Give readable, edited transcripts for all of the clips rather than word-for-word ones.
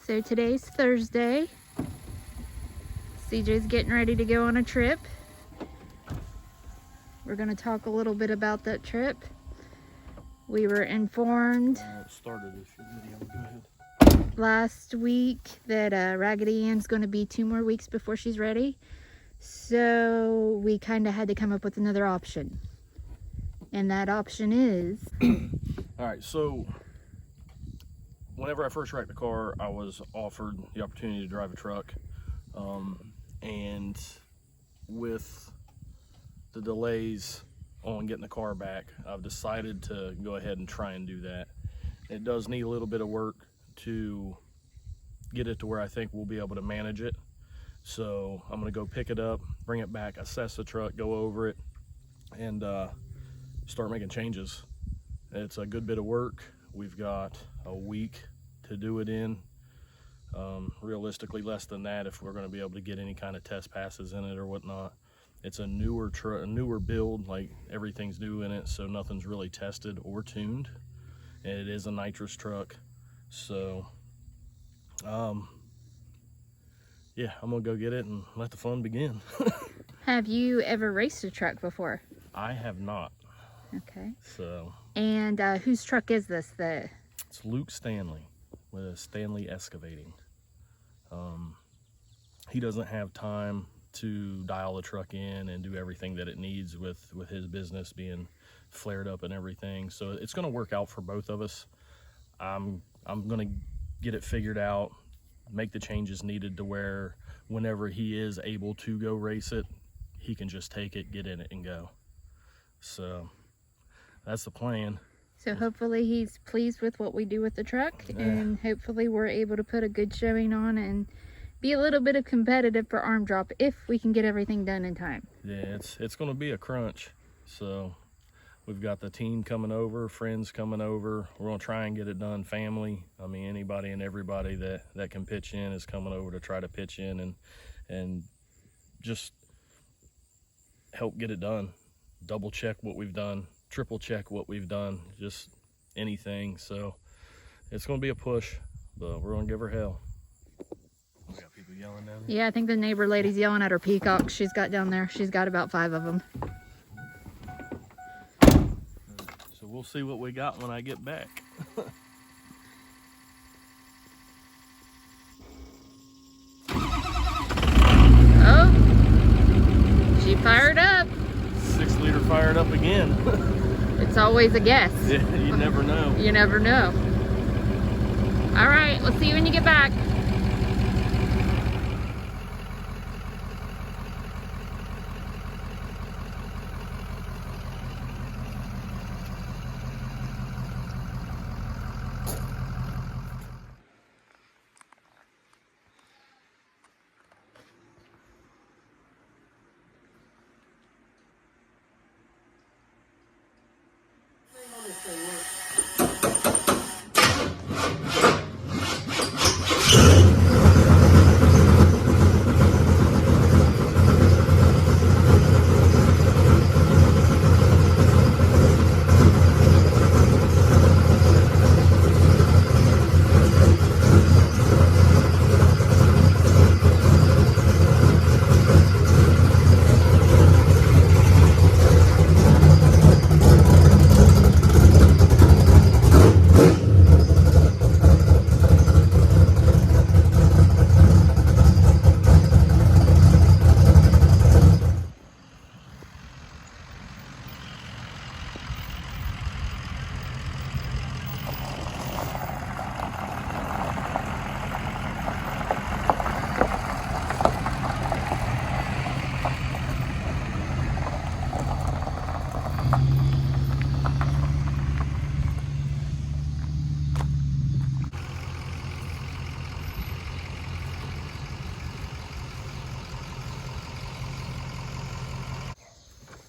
So today's Thursday. CJ's getting ready to go on a trip. We're going to talk a little bit about that trip. We were informed last week that Raggedy Ann's going to be 2 more weeks before she's ready. So we kind of had to come up with another option. And that option is... All right, so whenever I first wrecked the car, I was offered the opportunity to drive a truck. And with the delays on getting the car back, I've decided to go ahead and try and do that. It does need a little bit of work to get it to where I think we'll be able to manage it. So I'm gonna go pick it up, bring it back, assess the truck, go over it, and start making changes. It's a good bit of work. We've got a week to do it in. Realistically less than that if we're going to be able to get any kind of test passes in it or whatnot. It's a newer truck, a newer build, like everything's new in it, so nothing's really tested or tuned. And it is a nitrous truck, so yeah, I'm gonna go get it and let the fun begin. Have you ever raced a truck before? I have not. Okay. So. And whose truck is this? It's Luke Stanley with Stanley Excavating. He doesn't have time to dial the truck in and do everything that it needs with his business being flared up and everything. So it's going to work out for both of us. I'm going to get it figured out, make the changes needed to where whenever he is able to go race it, he can just take it, get in it, and go. So that's the plan. So hopefully he's pleased with what we do with the truck, and hopefully we're able to put a good showing on and be a little bit of competitive for arm drop if we can get everything done in time. Yeah, it's going to be a crunch. So we've got the team coming over, friends coming over. We're going to try and get it done. Family, I mean, anybody and everybody that can pitch in is coming over to try to pitch in and just help get it done. Double check what we've done, triple check what we've done, just anything. So it's going to be a push, but we're going to give her hell. We got people yelling down here. Yeah, I think the neighbor lady's yelling at her peacocks she's got down there. She's got about 5 of them. So we'll see what we got when I get back. Oh, she fired up. 6 liter fired up again. It's always a guess. Yeah, you never know. You never know. All right, we'll see you when you get back.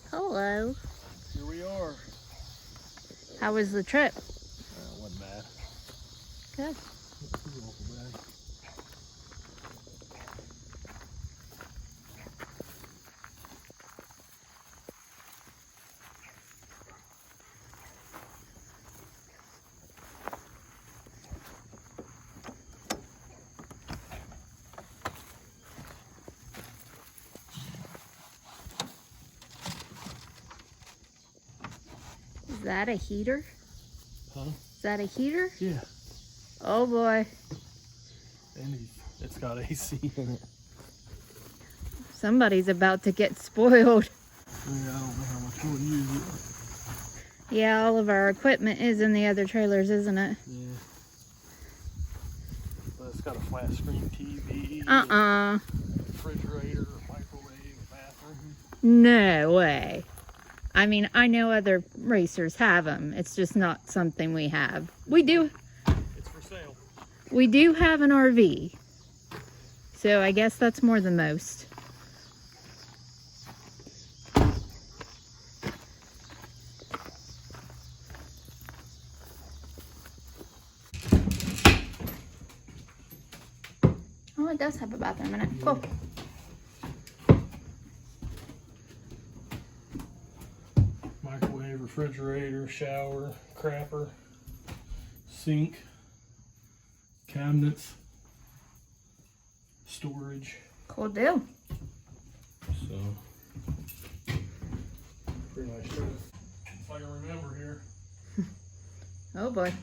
Hello. Here we are. How was the trip? Wasn't bad. Good. that a heater? Huh? Is that a heater? Yeah. Oh boy. And it's got AC in it. Somebody's about to get spoiled. Yeah, I don't know how much we'll use it. Yeah, all of our equipment is in the other trailers, isn't it? Yeah. But it's got a flat screen TV. Refrigerator, microwave, bathroom. No way. I mean, I know other racers have them. It's just not something we have. We do. It's for sale. We do have an RV. So I guess that's more than most. Oh, it does have a bathroom in it. Cool. Microwave, refrigerator, shower, crapper, sink, cabinets, storage. Cool deal. So, pretty nice trailer. If I can remember here. Oh boy.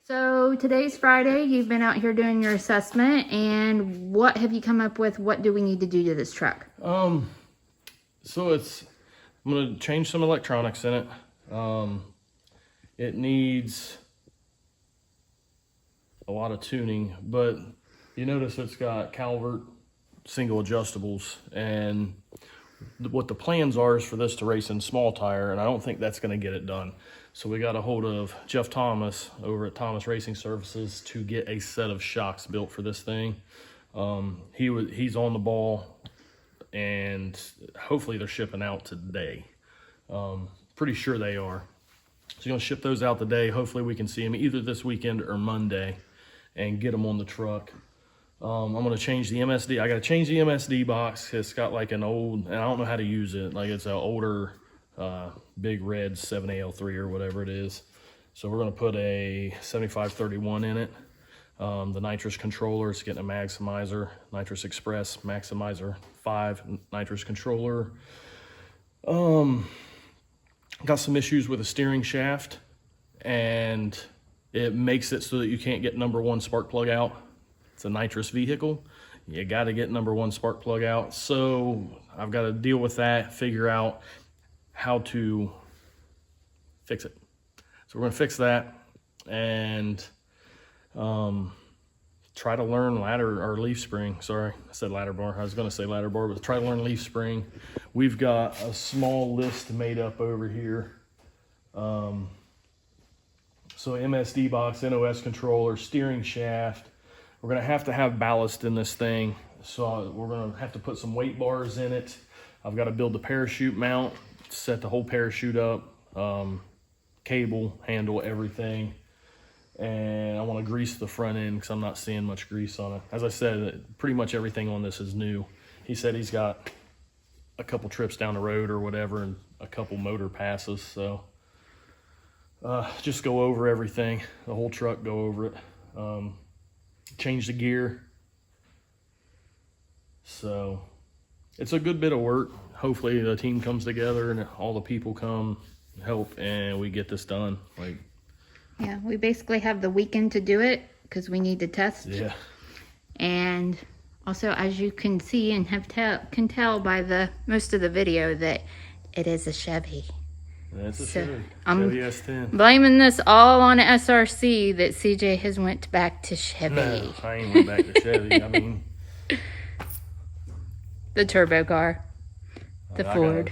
So today's Friday, you've been out here doing your assessment, and what have you come up with? What do we need to do to this truck? So I'm gonna change some electronics in it. It needs a lot of tuning, but you notice it's got Calvert single adjustables, and what the plans are is for this to race in small tire, and I don't think that's going to get it done. So we got a hold of Jeff Thomas over at Thomas Racing Services to get a set of shocks built for this thing. He's on the ball, and hopefully they're shipping out today. Pretty sure they are. So he's gonna ship those out today. Hopefully we can see them either this weekend or Monday and get them on the truck. I'm gonna change the MSD. I gotta change the MSD box. It's got like an old, and I don't know how to use it. Like it's an older big red 7AL3 or whatever it is. So we're gonna put a 7531 in it. The nitrous controller is getting a maximizer, nitrous express maximizer 5 nitrous controller. Got some issues with the steering shaft, and it makes it so that you can't get #1 spark plug out. It's a nitrous vehicle. You got to get #1 spark plug out. So I've got to deal with that, figure out how to fix it. So we're going to fix that and try to learn ladder or leaf spring. Sorry, I said ladder bar. I was going to say ladder bar, but try to learn leaf spring. We've got a small list made up over here. So MSD box, NOS controller, steering shaft. We're going to have ballast in this thing. So we're going to have to put some weight bars in it. I've got to build the parachute mount, set the whole parachute up, cable, handle, everything. And I want to grease the front end because I'm not seeing much grease on it. As I said, pretty much everything on this is new. He said he's got a couple trips down the road or whatever and a couple motor passes. So just go over everything, the whole truck, go over it. Change the gear. So it's a good bit of work. Hopefully the team comes together and all the people come help and we get this done. Yeah, we basically have the weekend to do it because we need to test. Yeah. And also, as you can see and can tell by the most of the video, that it is a Chevy. That's a So, Chevy. I'm Chevy S10. blaming this all on SRC that CJ has went back to Chevy. No, I ain't went back to Chevy. I mean, The turbo car. The I Ford.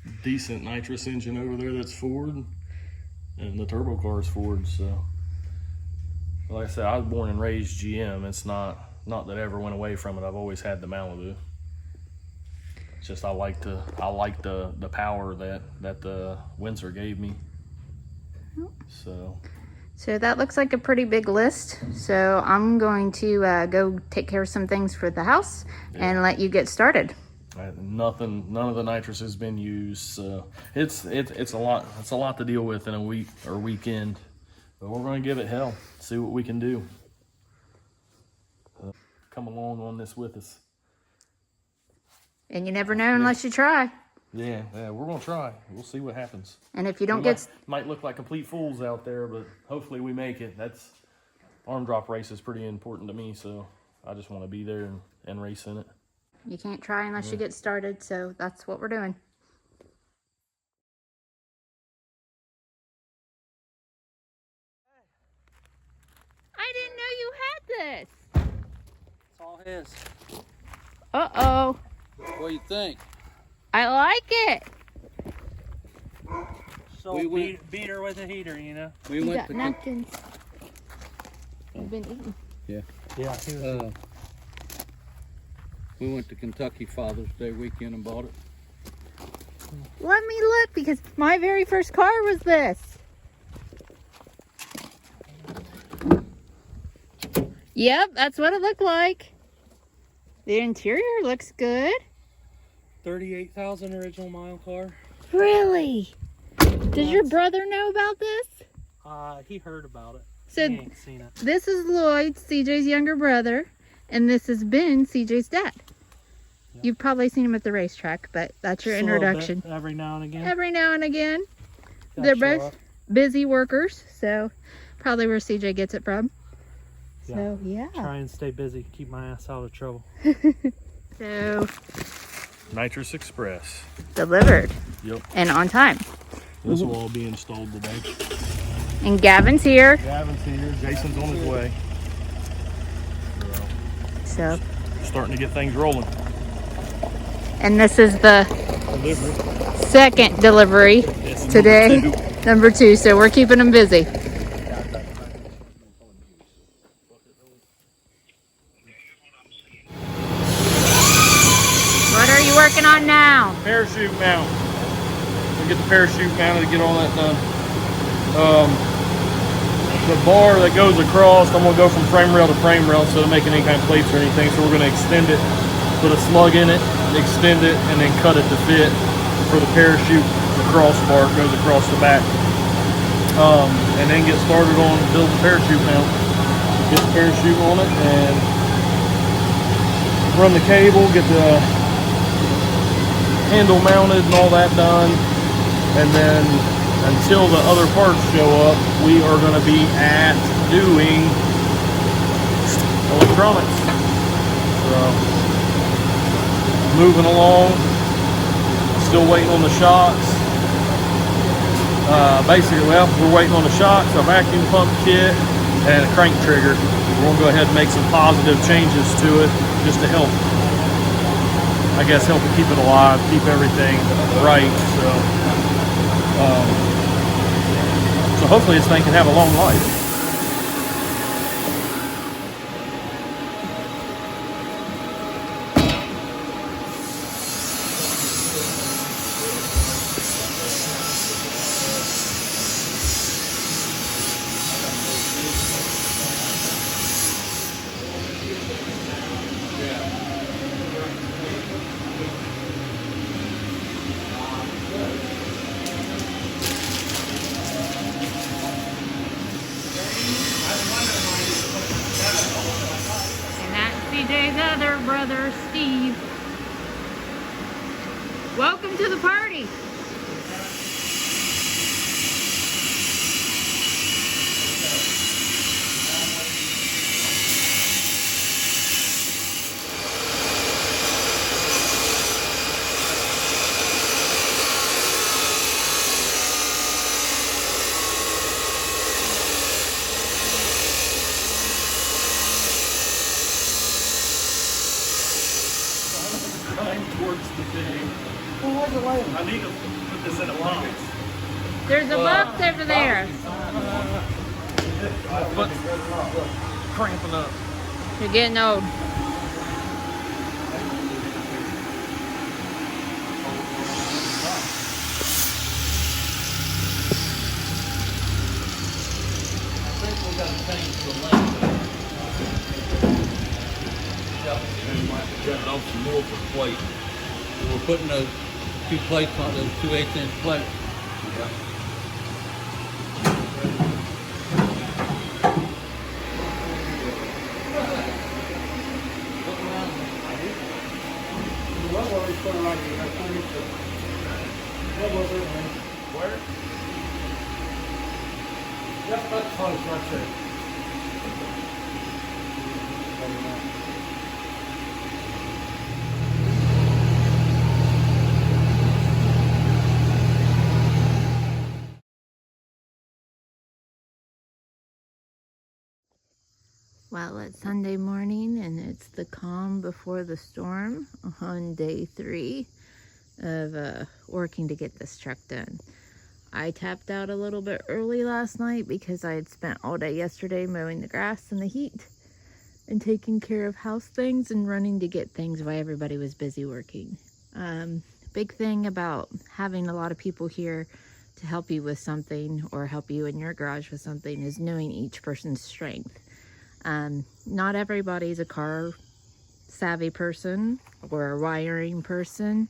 got a decent nitrous engine over there that's Ford, and the turbo car is Ford. So, like I said, I was born and raised GM. It's not that I ever went away from it. I've always had the Malibu. It's just I like the power that the Windsor gave me. So that looks like a pretty big list. So I'm going to go take care of some things for the house and let you get started. none of the nitrous has been used. So it's a lot. It's a lot to deal with in a week or weekend. But we're going to give it hell. See what we can do. Come along on this with us. And you never know unless you try. Yeah, we're gonna try. We'll see what happens. And if you don't might look like complete fools out there, but hopefully we make it. That's arm drop race is pretty important to me, so I just want to be there and race in it. You can't try unless you get started, so that's what we're doing. I didn't know you had this. It's all his. Uh-oh. What do you think? I like it. So We beat her with a heater, you know? We You went got to napkins. You've been eating. yeah. Yeah. We went to Kentucky Father's Day weekend and bought it. Let me look, because my very first car was this. Yep, that's what it looked like. The interior looks good. 38,000 original mile car. Really? Does your brother know about this? He heard about it. So He ain't seen it. this is Lloyd, CJ's younger brother, and this has been CJ's dad. Yep. You've probably seen him at the racetrack, but that's your Just a little introduction. bit, every now and again. Every now and again. Gotta They're show both up. busy workers, so probably where CJ gets it from. Yeah. So, yeah. Try and stay busy. Keep my ass out of trouble. So, Nitrous Express. delivered. Yep. And on time. This will all be installed today. And Gavin's here. Gavin's here. Jason's on his way. So, Starting to get things rolling. and this is the Delivery. second delivery Yes, today. #2. Number 2. So we're keeping them busy. What are you working on now? Parachute mount. We get the parachute mounted to get all that done. The bar that goes across, I'm gonna go from frame rail to frame rail instead of making any kind of plates or anything. So we're gonna extend it, put a slug in it, extend it, and then cut it to fit for the parachute. The crossbar goes across the back, and then get started on building the parachute mount. Get the parachute on it and run the cable, get the handle mounted and all that done, and then until the other parts show up, we are going to be at doing electronics. So moving along, still waiting on the shocks. Basically, well, we're waiting on the shocks, a vacuum pump kit, and a crank trigger. We're going to go ahead and make some positive changes to it just to help, I guess, help it keep it alive, keep everything right. So hopefully this thing can have a long life. And that's CJ's other brother, Steve. Welcome to the party. I need to put this in a box. There's a box over there. My foot's cramping up. You're getting old. I think we gotta change the length. Got it off some more for the plate. We're putting those 2 plates on, those 2 8-inch plates. Where? Yep, that's close right there. Well, it's Sunday morning and it's the calm before the storm on day 3 of working to get this truck done. I tapped out a little bit early last night because I had spent all day yesterday mowing the grass in the heat and taking care of house things and running to get things while everybody was busy working. Big thing about having a lot of people here to help you with something or help you in your garage with something is knowing each person's strength. Not everybody's a car savvy person or a wiring person.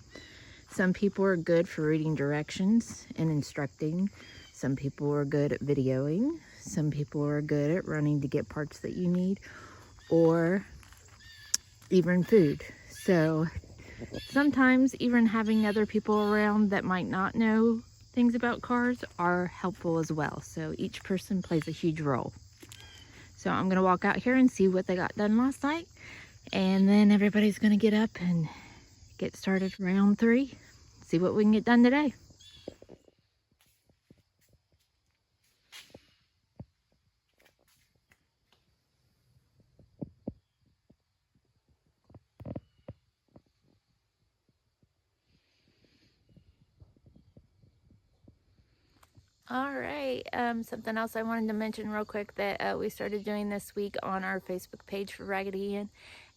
Some people are good for reading directions and instructing. Some people are good at videoing. Some people are good at running to get parts that you need or even food. So sometimes even having other people around that might not know things about cars are helpful as well. So each person plays a huge role. So I'm gonna walk out here and see what they got done last night. And then everybody's gonna get up and get started round 3. See what we can get done today. All right, something else I wanted to mention real quick that we started doing this week on our Facebook page for Raggedy Ann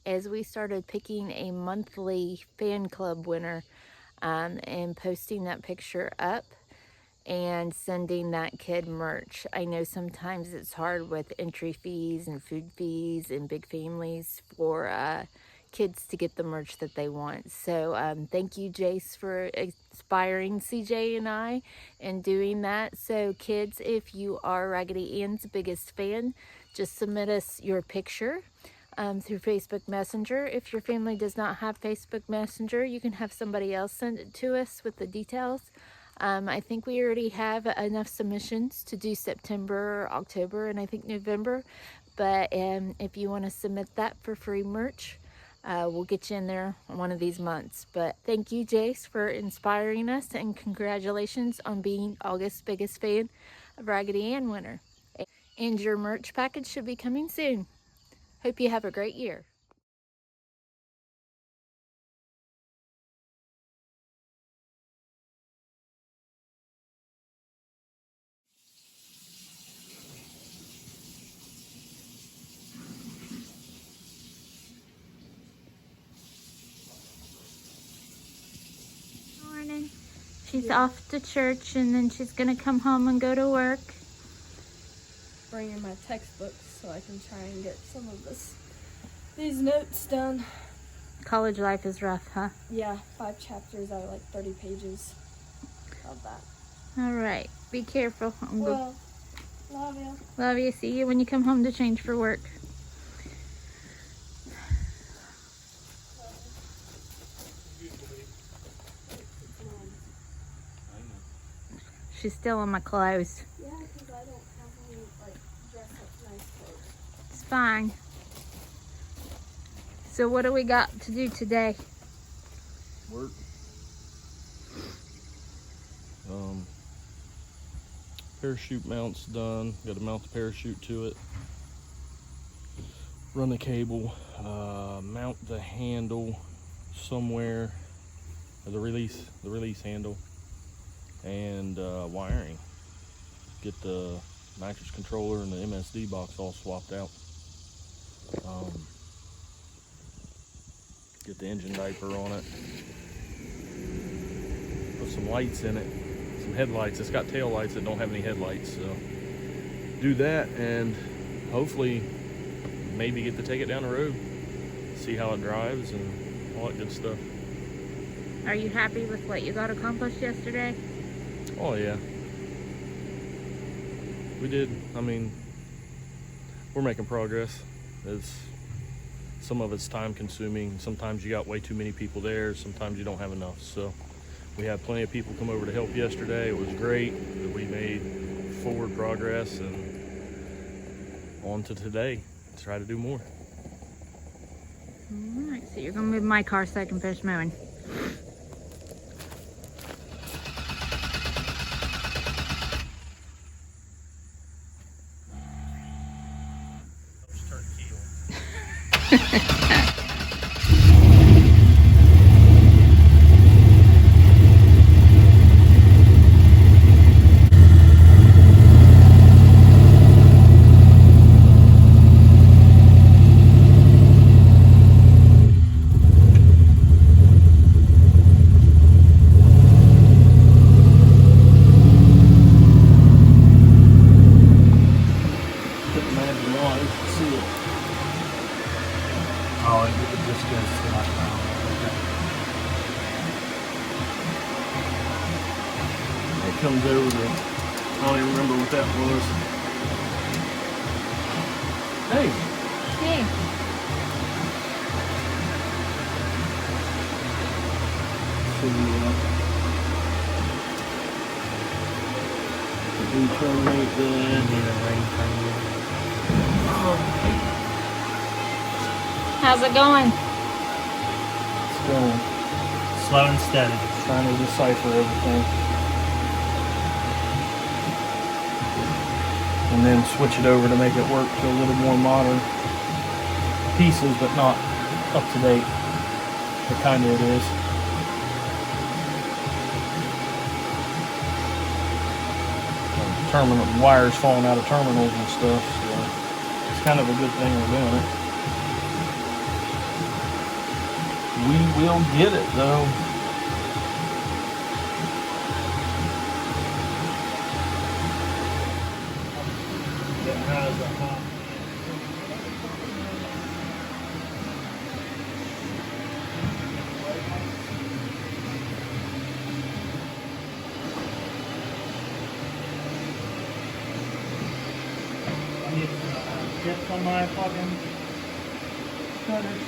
is we started picking a monthly fan club winner and posting that picture up and sending that kid merch. I know sometimes it's hard with entry fees and food fees and big families for kids to get the merch that they want. So thank you, Jace, for inspiring CJ and I in doing that. So kids, if you are Raggedy Ann's biggest fan, just submit us your picture through Facebook Messenger. If your family does not have Facebook Messenger, you can have somebody else send it to us with the details. I think we already have enough submissions to do September, October, and I think November. But if you want to submit that for free merch, we'll get you in there one of these months. But thank you, Jace, for inspiring us, and congratulations on being August's biggest fan of Raggedy Ann winner. And your merch package should be coming soon. Hope you have a great year. Morning. She's off to church and then she's gonna come home and go to work. Bringing my textbooks so I can try and get some of these notes done. College life is rough, huh? Yeah, 5 chapters out of like 30 pages of that. All right, be careful. Well, love you. Love you. See you when you come home to change for work. She's still in my clothes. Yeah, because I don't have any like dress up nice clothes. It's fine. So what do we got to do today? Work. Parachute mount's done. Got to mount the parachute to it. Run the cable. Mount the handle somewhere. The release handle and wiring. Get the mattress controller and the MSD box all swapped out. Get the engine diaper on it. Put some lights in it, some headlights. It's got tail lights that don't have any headlights, so do that, and hopefully maybe get to take it down the road, see how it drives and all that good stuff. Are you happy with what you got accomplished yesterday? Oh yeah, we did. I mean, we're making progress. Some of it's time consuming. Sometimes you got way too many people there, sometimes you don't have enough. So we had plenty of people come over to help yesterday. It was great that we made forward progress, and on to today, try to do more. All right, so you're gonna move my car so I can finish mowing. Oh, it just goes to like now. It comes over to, I don't even remember what that was. Hey, Hey, we terminate the how's it going? It's going, Slow and steady. trying to decipher everything. And then switch it over to make it work to a little more modern pieces, but not up to date. But kind of it is. Terminal wires falling out of terminals and stuff, so it's kind of a good thing we're doing it. We will get it though. Tips on my fucking cutters.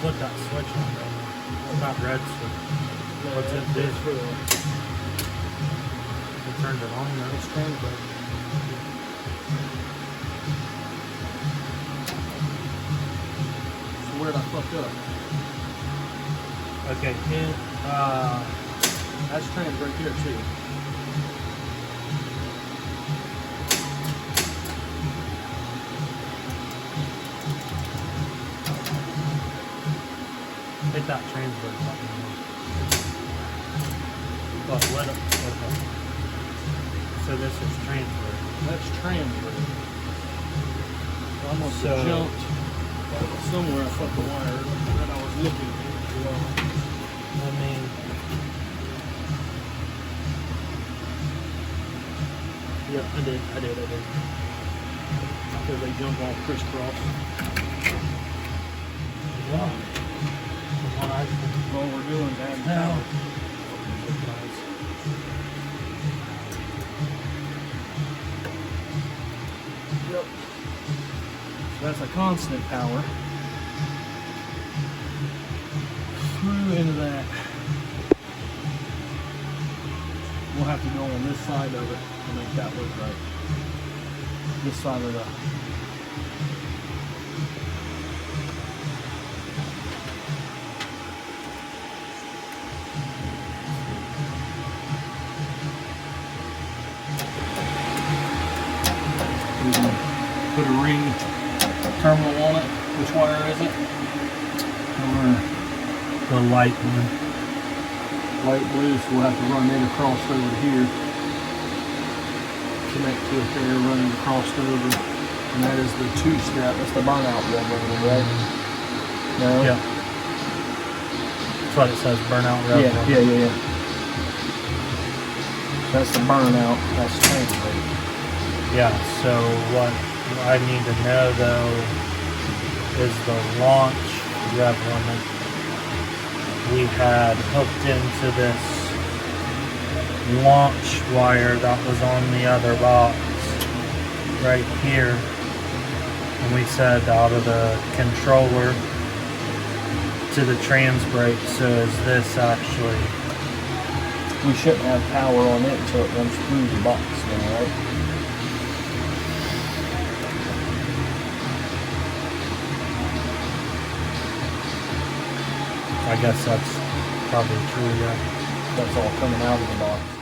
Put that switch on there. What's that red switch? What's it do? It turned it on, now it's turned it. So where'd I fuck up? Okay, That's trans right there too. hit that transfer button. But let it, okay. So this is transfer. That's transfer. I almost So- jumped somewhere. I fucked the wire that I was looking for as well. I mean, Yeah, I did. Because they jump all crisscross. yeah. Well, we're doing that now. Yep. So that's a constant power. Through into that. We'll have to go on this side of it to make that look right. This side of the we can put a ring terminal on it. Which wire is it? The light one. Light blue, so we'll have to run it across over here. Connect to it there, run it across over. And that is the 2-step. That's the burnout regulator, right? No? Yeah. That's what it says, burnout rev. Yeah. That's the burnout. That's tank rate. Yeah, so what I need to know though is the launch rev limit. We had hooked into this launch wire that was on the other box right here, and we said out of the controller to the trans brake. So is this actually, We shouldn't have power on it until it runs through the box then, right? I guess that's probably true, yeah. That's all coming out of the box.